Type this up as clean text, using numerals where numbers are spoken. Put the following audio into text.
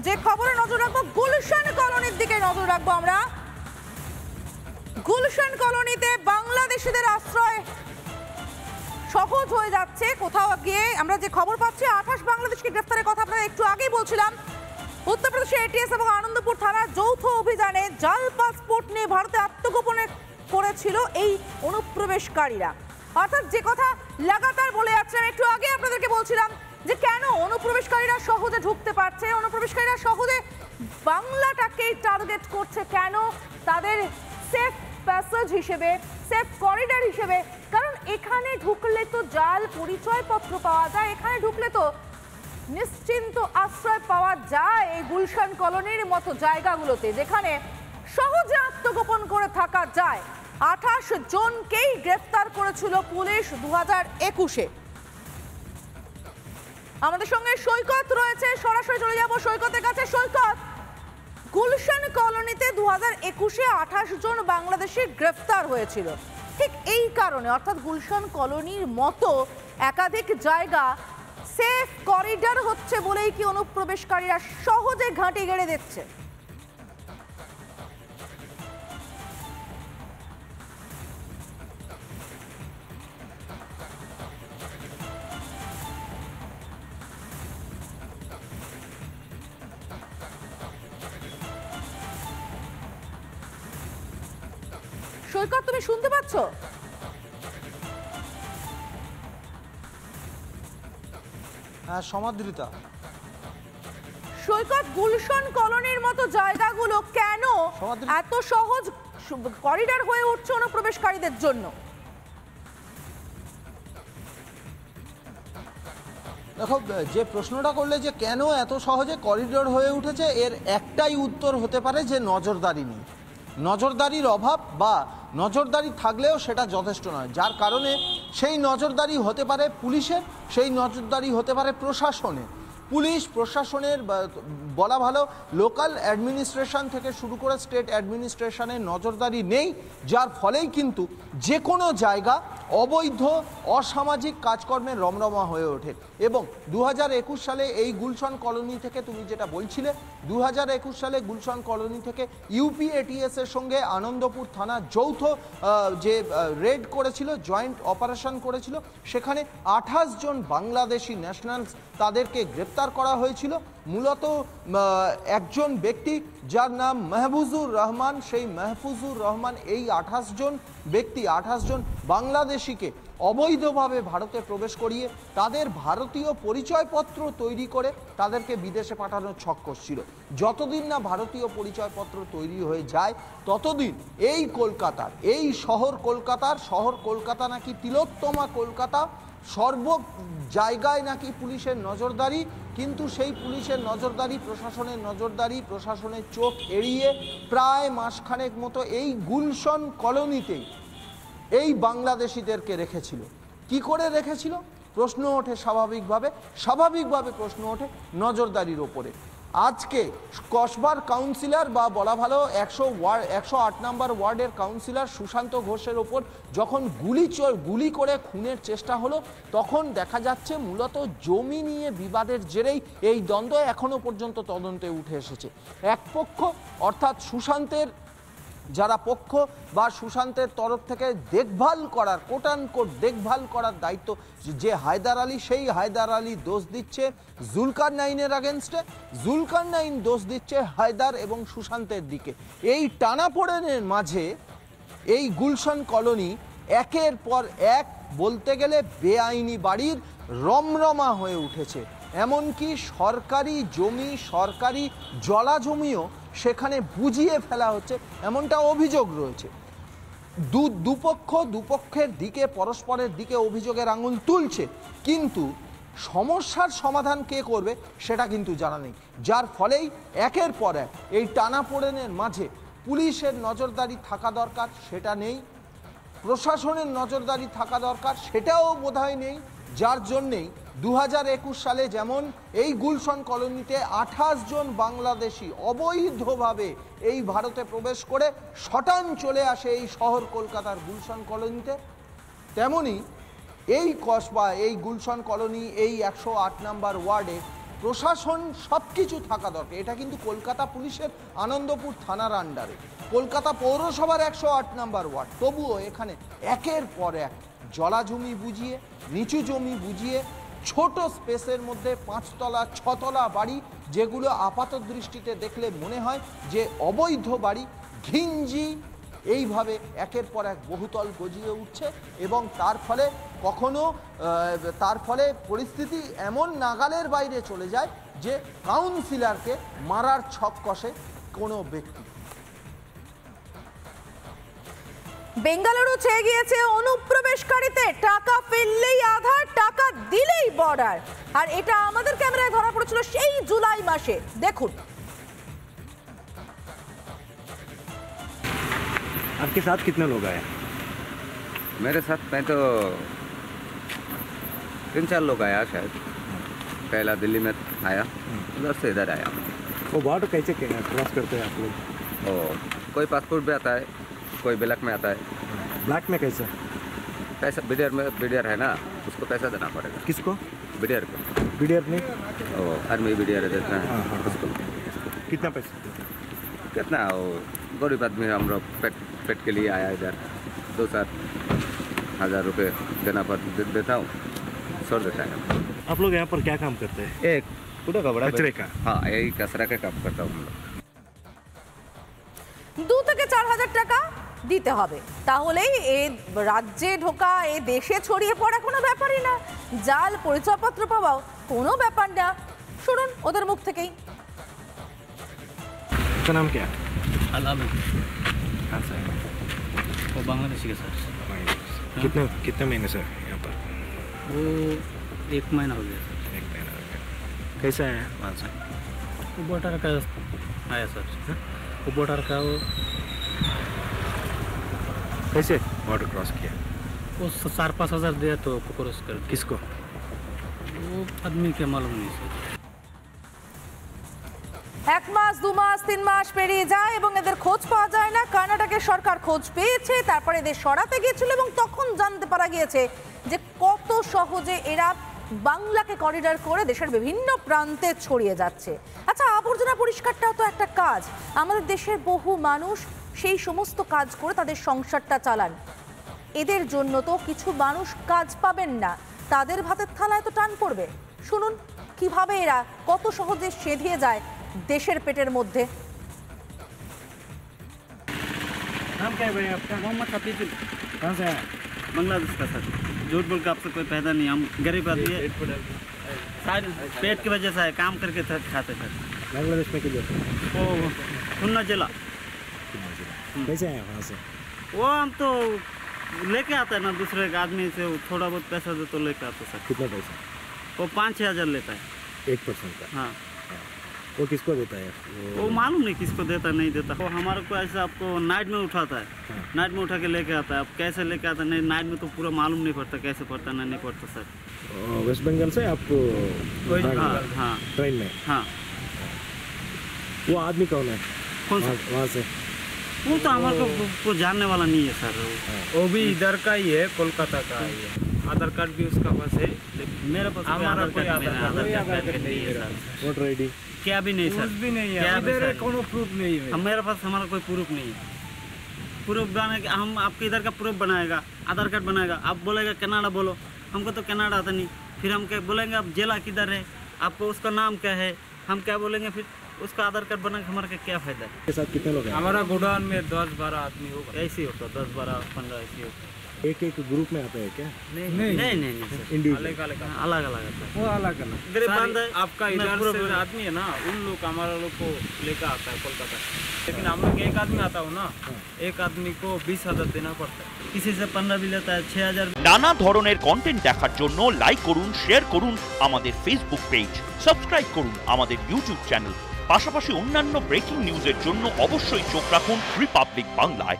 যে খবরে নজর রাখবো, গুলশান কলোনির দিকে নজর রাখবো আমরা। গুলশান কলোনিতে বাংলাদেশিদের আশ্রয় সহজ হয়ে যাচ্ছে। কোথাও গিয়ে আমরা যে খবর পাচ্ছি, 28 বাংলাদেশকে গ্রেফতারের কথা আপনারা একটু আগেই বলছিলাম। উত্তরপ্রদেশের এটিএস এবং আনন্দপুর থানার যৌথ অভিযানে জাল পাসপোর্ট নিয়ে ভারতে আত্মগোপনে করেছিল এই অনুপ্রবেশকারীরা। অর্থাৎ যে কথা লাগাতার বলে যাচ্ছিলাম, একটু আগে আপনাদেরকে বলছিলাম যে কেন অনুপ্রবেশকারীরা সহজে ঢুকতে পারছে, অনুপ্রবেশকারীরা সহজে বাংলাটাকেই টার্গেট করছে, কেন তাদের সেফ প্যাসেজ হিসেবে, সেফ করিডর হিসেবে। কারণ এখানে ঢুকলে তো জাল পরিচয়পত্র পাওয়া যায়, এখানে ঢুকলে তো নিশ্চিন্ত আশ্রয় পাওয়া যায় এই গুলশান কলোনির মতো জায়গাগুলোতে, যেখানে সহজে আত্মগোপন করে থাকা যায়। 28 জনকেই গ্রেফতার করেছিল পুলিশ 2021-এ। আমাদের সঙ্গে সৈকত রয়েছে, সরাসরি চলে যাব সৈকতের কাছে। সৈকত, গুলশান কলোনিতে 2021-এ 28 জন বাংলাদেশি গ্রেফতার হয়েছিল, ঠিক এই কারণে, অর্থাৎ গুলশান কলোনির মতো একাধিক জায়গা সেফ করিডর হচ্ছে বলেই কি অনুপ্রবেশকারীরা সহজে ঘাঁটি গেড়ে দিচ্ছে? সৈকত, তুমি শুনতে পাচ্ছ? হ্যাঁ সমাদৃতা। সৈকত, গুলশান কলোনির মতো জায়গাগুলো কেন এত সহজ করিডর হয়ে উঠছে অনুপ্রবেশকারীদের জন্য? দেখো, যে প্রশ্নটা করলে যে কেন এত সহজে করিডোর হয়ে উঠেছে, এর একটাই উত্তর হতে পারে যে নজরদারি নেই। নজরদারির অভাব, বা নজরদারি থাকলেও সেটা যথেষ্ট নয়, যার কারণে সেই নজরদারি হতে পারে পুলিশের, সেই নজরদারি হতে পারে প্রশাসনের। পুলিশ প্রশাসনের বলা ভালো, লোকাল অ্যাডমিনিস্ট্রেশন থেকে শুরু করে স্টেট অ্যাডমিনিস্ট্রেশনের নজরদারি নেই, যার ফলেই কিন্তু যে কোনো জায়গা অবৈধ অসামাজিক কাজকর্মের রমরমা হয়ে ওঠে। এবং 2021 সালে এই গুলশান কলোনি থেকে, তুমি যেটা বলছিলে, 2021 সালে গুলশান কলোনি থেকে ইউপি এটিএসের সঙ্গে আনন্দপুর থানা যৌথ যে রেড করেছিল, জয়েন্ট অপারেশন করেছিল, সেখানে 28 জন বাংলাদেশি ন্যাশনালস তাদেরকে গ্রেপ্তার করা হয়েছিল। মূলত একজন ব্যক্তি যার নাম মাহফুজুর রহমান, সেই মাহফুজুর রহমান এই 28 জন ব্যক্তি, 28 জন বাংলাদেশিকে অবৈধভাবে ভারতে প্রবেশ করিয়ে তাদের ভারতীয় পরিচয়পত্র তৈরি করে তাদেরকে বিদেশে পাঠানোর ছক কষছিল। যতদিন না ভারতীয় পরিচয়পত্র তৈরি হয়ে যায়, ততদিন এই কলকাতার, এই শহর কলকাতা নাকি তিলোত্তমা কলকাতা, সর্ব জায়গায় নাকি পুলিশের নজরদারি, কিন্তু সেই পুলিশের নজরদারি, প্রশাসনের নজরদারি, প্রশাসনের চোখ এড়িয়ে প্রায় মাসখানেক মতো এই গুলশান কলোনিতেই এই বাংলাদেশিদেরকে রেখেছিল। কি করে রেখেছিল? প্রশ্ন ওঠে স্বাভাবিকভাবে প্রশ্ন ওঠে নজরদারির ওপরে। আজকে কসবার কাউন্সিলর, বা বলা ভালো 108 নম্বর ওয়ার্ডের কাউন্সিলর সুশান্ত ঘোষের ওপর যখন গুলি করে খুনের চেষ্টা হলো, তখন দেখা যাচ্ছে মূলত জমি নিয়ে বিবাদের জেরেই এই দ্বন্দ্ব এখনো পর্যন্ত তদন্তে উঠে এসেছে। এক পক্ষ, অর্থাৎ সুশান্তের যারা পক্ষ, বা সুশান্তের তরফ থেকে দেখভাল করার, কোটানকোট দেখভাল করার দায়িত্ব যে হায়দার আলী, সেই হায়দার আলী দোষ দিচ্ছে জুলকারনাইনের আগেনস্টে, জুলকারনাইন দোষ দিচ্ছে হায়দার এবং সুশান্তের দিকে। এই টানাপোড়েনের মাঝে এই গুলশান কলোনি একের পর এক, বলতে গেলে বেআইনি বাড়ির রমরমা হয়ে উঠেছে। এমনকি সরকারি জমি, সরকারি জলা জমিও সেখানে বুঝিয়ে ফেলা হচ্ছে, এমনটা অভিযোগ রয়েছে। দুপক্ষের দিকে, পরস্পরের দিকে অভিযোগের আঙুল তুলছে, কিন্তু সমস্যার সমাধান কে করবে সেটা কিন্তু জানা নেই, যার ফলেই একের পর এক এই টানাপোড়েনের মাঝে পুলিশের নজরদারি থাকা দরকার, সেটা নেই, প্রশাসনের নজরদারি থাকা দরকার, সেটাও বোধহয় নেই, যার জন্যেই 2021 সালে যেমন এই গুলশান কলোনিতে 28 জন বাংলাদেশি অবৈধভাবে এই ভারতে প্রবেশ করে শটান চলে আসে এই শহর কলকাতার গুলশান কলোনিতে, তেমনি এই কসবা, এই গুলশান কলোনি, এই 108 নম্বর ওয়ার্ডে প্রশাসন সব কিছু থাকা দরকার। এটা কিন্তু কলকাতা পুলিশের আনন্দপুর থানার আন্ডারে, কলকাতা পৌরসভার 108 নম্বর ওয়ার্ড, তবুও এখানে একের পর এক জলাজমি বুঝিয়ে, নিচু জমি বুঝিয়ে, ছোট স্পেসের মধ্যে 5 তলা 6 তলা বাড়ি, যেগুলো আপাত দৃষ্টিতে দেখলে মনে হয় যে অবৈধ বাড়ি, ঘিঞ্জি, এইভাবে একের পর এক বহুতল গজিয়ে উঠছে। এবং তার ফলে পরিস্থিতি এমন নাগালের বাইরে চলে যায় যে কাউন্সিলরকে মারার ছক কষে কোনো ব্যক্তি। বেঙ্গালুরু চেয়ে গিয়েছে অনুপ্রবেশকারীতে, টাকা ফেললেই আধার, টাকা দিলেই বর্ডার। আর এটা আমাদের ক্যামেরায় ধরা পড়েছিল সেই জুলাই মাসে। দেখুন। आपके साथ कितने लोग आए? मेरे साथ मैं तो 3-4 लोग आया शायद। पहला दिल्ली में आया, उधर से इधर आया। वो बॉर्डर कैसे क्रॉस करते हैं आप लोग? और कोई पासपोर्ट भी आता है, कोई ब्लैक में आता है। ब्लैक में कैसे? पैसा बीडीआर है ना, उसको पैसा देना पड़ेगा। किसको? बीडीआर को। बीडीआर नहीं? और आर्मी बीडीआर देता है उसको। कितना पैसा? कितना वो गरीब आदमी हम लोग पेट के लिए आया इधर, 2-4 हज़ार रुपये देता हूँ, छोड़ देता है। आप लोग यहाँ पर क्या काम करते हैं? एक कूड़ा का बड़ा कचरे का? हाँ, यही कचरा का काम करता हूँ हम लोग। 2 থেকে 4 হাজার টাকা দিতে হবে, তাহলেই এই রাজ্যে ঢোকা, এই দেশে ছড়িয়ে পড়া কোনো ব্যাপারই না। জাল পরিচয়পত্র পাওয়াও কোনো ব্যাপার না। শুনুন ওদের মুখ থেকেই। आपका नाम क्या? अलामी कहाँ से? वो बांग्लादेशी के सर। कितने महीने से यहाँ पर? वो 1 महीना हो गया सर। 1 महीना हो गया। कैसे आया वहाँ से? वो बॉर्डर का आया सर। वो बॉर्डर का वो कैसे बॉर्डर क्रॉस किया? 4-5 हज़ार दिया तो क्रॉस कर दिया। किसको? वो आदमी के मालूम नहीं सर। 1 মাস 2 মাস 3 মাস পেরিয়ে যায় এবং এদের খোঁজ পাওয়া যায় না। কর্ণাটকের সরকার খোঁজ পেয়েছে, তারপরে এদের সরাতে গিয়েছিল এবং তখন জানতে পারা গিয়েছে যে কত সহজে এরা বাংলাকে করিডর করে দেশের বিভিন্ন প্রান্তে ছড়িয়ে যাচ্ছে। আচ্ছা, আবর্জনা পরিষ্কারটাও তো একটা কাজ। আমাদের দেশের বহু মানুষ সেই সমস্ত কাজ করে তাদের সংসারটা চালান। এদের জন্য তো কিছু মানুষ কাজ পাবেন না, তাদের ভাতের থালায় তো টান পড়বে। শুনুন কিভাবে এরা কত সহজে সেধিয়ে যায় দেশের পেটের মধ্যে। नाम क्या है भाई आपका? मोहम्मद हफीजुल, कहाँ से आया? बांग्लादेश का सर। झूठ बोल के आपसे कोई फायदा नहीं, हम गरीब आदमी है, सारे पेट की वजह से है, काम करके खाते सर। बांग्लादेश में किधर? वो खुन्ना जिला। कैसे आया वहाँ से? वो हम तो लेके आता है ना दूसरे के आदमी से, वो थोड़ा बहुत पैसा दे तो लेके आता सर। कितना पैसा? वो 5-6 हज़ार लेता है। 1% का? हाँ, वो किसको देता है? वो मालूम नहीं किसको देता नहीं देता। वो हमारे को ऐसा आपको नाइट में उठाता है, नाइट में उठा के लेके आता है। अब कैसे लेके आता है नहीं, नाइट में तो पूरा मालूम नहीं पड़ता कैसे पड़ता नहीं पड़ता सर। वेस्ट बंगाल से आपको हाँ हाँ ट्रेन में? हाँ। वो आदमी कौन है कौन सा? वहाँ से? वो तो हमारे को जानने वाला नहीं है सर। वो भी इधर का ही है, कोलकाता का ही है। आधार कार्ड भी उसका पास है, लेकिन मेरे पास हमारा आधार कोई कार्ड मेरा आधार आधार कार्ड नहीं है सर। Voter ID? क्या भी नहीं सर, प्रूफ भी नहीं क्या है, भी इधर सर? कोनो प्रूफ नहीं है। मेरे पास हमारा कोई प्रूफ नहीं है। प्रूफ बनाने के हम आपके इधर का प्रूफ बनाएगा, आधार कार्ड बनाएगा, आप बोलेगा कनाडा बोलो, हमको तो कनाडा आता नहीं। फिर हम क्या बोलेंगे, आप जिला किधर है, आपको उसका नाम क्या है, हम क्या बोलेंगे, फिर उसका आधार कार्ड बना के हमारा क्या फ़ायदा है। के साथ कितने लोग हैं? हमारा गोडाउन में 10-12 आदमी होगा। ऐसे ही होता, 10-12-15 ऐसे ही होता। एक ग्रुप में आते हैं क्या? नहीं नहीं सर, इंडिविजुअल? अलग अलग अलग अलग आता है। वो अलग अलग गरीब सारी- बंदा है, आपका मैं इधर पूरा से बोल- आदमी है ना, उन लोग हमारा लोग को लेकर आता है कोलकाता। लेकिन हम लोग एक आदमी आता हो ना, एक आदमी को 20,000 देना पड़ता है। किसी से 15 भी लेता है, 6,000। নানা ধরনের কন্টেন্ট দেখার জন্য লাইক করুন, শেয়ার করুন আমাদের ফেসবুক পেজ, সাবস্ক্রাইব করুন আমাদের ইউটিউব চ্যানেল। পাশাপাশি অন্যান্য ব্রেকিং নিউজের জন্য অবশ্যই চোখ রাখুন রিপাবলিক বাংলায়।